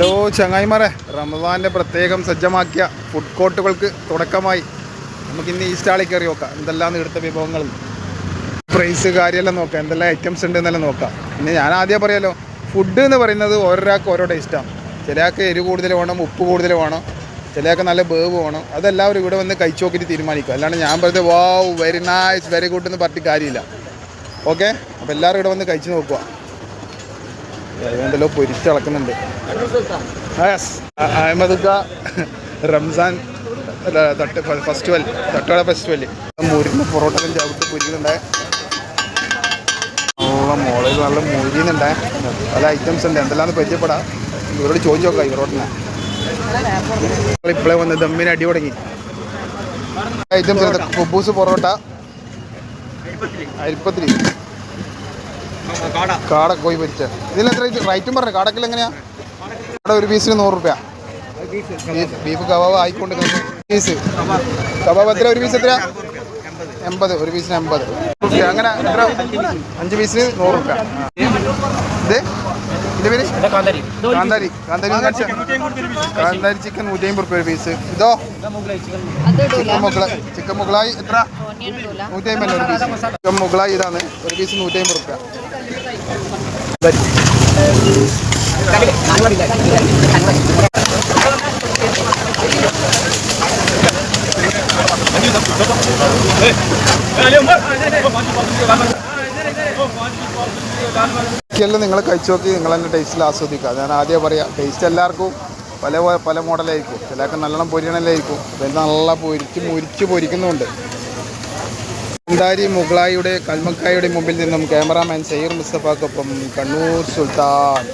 Hello ചങ്ങായിമാരെ, റമദാൻ്റെ പ്രത്യേകം സജ്ജമാക്കിയ ഫുഡ് കോർട്ടുകൾക്ക് തുടക്കമായി. നമുക്കിന്ന് ഈ സ്റ്റാളിൽ കയറി നോക്കാം എന്തെല്ലാം എടുത്ത വിഭവങ്ങൾ, പ്രൈസ് കാര്യമെല്ലാം നോക്കാം, എന്തെല്ലാം ഐറ്റംസ് ഉണ്ട് എന്നെല്ലാം നോക്കാം. പിന്നെ ഞാൻ ആദ്യം പറയാലോ, ഫുഡ് എന്ന് പറയുന്നത് ഓരോരാൾക്ക് ഓരോ ടേസ്റ്റാണ്. ചിലയാൾക്ക് എരിവ് കൂടുതൽ വേണം, ഉപ്പ് കൂടുതൽ വേണം, ചിലയാൾക്ക് നല്ല വേവ് വേണം. അതെല്ലാവരും ഇവിടെ വന്ന് കഴിച്ചു നോക്കിയിട്ട് തീരുമാനിക്കുക. അല്ലാണ്ട് ഞാൻ പറഞ്ഞത് wow very nice very good എന്ന് പറഞ്ഞിട്ട് കാര്യമില്ല. ഓക്കെ, അപ്പോൾ എല്ലാവരും ഇവിടെ വന്ന് കഴിച്ച് നോക്കുക. അതുകൊണ്ടല്ലോ പൊരിച്ചിളക്കുന്നുണ്ട്. അഹമ്മദ്ക്ക റംസാൻ ഫെസ്റ്റിവൽ, തട്ടുകട ഫെസ്റ്റിവൽ. മുരിഞ്ഞ പൊറോട്ടയും ചവിട്ട് പൊരിക്കുന്നുണ്ടേ. മുളക് നല്ല മുരിയുന്നുണ്ടേ. പല ഐറ്റംസ് ഉണ്ട്, എന്തെല്ലാം പരിചയപ്പെടാം. ഇവരോട് ചോദിച്ചു നോക്കാം ഇവരോടനെ. ഇപ്പോഴേ വന്ന് ദമ്മിന് അടി തുടങ്ങി. ഐറ്റംസ് ഉണ്ട്. കുബൂസ് പൊറോട്ട, അരിപ്പത്തിരി, കാട കോഴി പൊരിച്ച. ഇതിലെത്ര റേറ്റും പറഞ്ഞു? കാടക്കിൽ എങ്ങനെയാ? കാട ഒരു പീസിന് 100 രൂപ. ബീഫ് കബാബ് ആയിക്കൊണ്ട് പീസ് കബാബ് എത്ര? ഒരു പീസ് എത്ര? 80. ഒരു പീസിന് 80 രൂപ. അങ്ങനെ എത്ര? 5 പീസിന് 100 രൂപ. ഇത് ഇതിൻ്റെ പേര് കാന്താരി. കാന്താരി ചിക്കൻ 150 രൂപ ഒരു പീസ്. ഇതോ ചിക്കൻ മുഗളായി എത്ര? 150 ഒരു പീസ്. ചിക്കൻ മുഗളായി ഇതാണ്, ഒരു പീസ് 150 രൂപ. എല്ലാം നിങ്ങൾ കഴിച്ചു നോക്കി നിങ്ങൾ തന്നെ ടേസ്റ്റിൽ ആസ്വദിക്കുക. ഞാൻ ആദ്യം പറയാം, ടേസ്റ്റ് എല്ലാവർക്കും പല മോഡലായിരിക്കും. ചിലർക്ക് നല്ലോണം പൊരിയണല്ലായിരിക്കും. അപ്പോൾ നല്ല മുരിച്ച് പൊരിക്കുന്നുണ്ട്. കാന്താരി മുഗളായിയുടെ കൽമക്കായുടെ മുമ്പിൽ നിന്നും ക്യാമറാമാൻ സയ്യിർ മുസ്തഫാക്കൊപ്പം കണ്ണൂർ സുൽത്താൻ.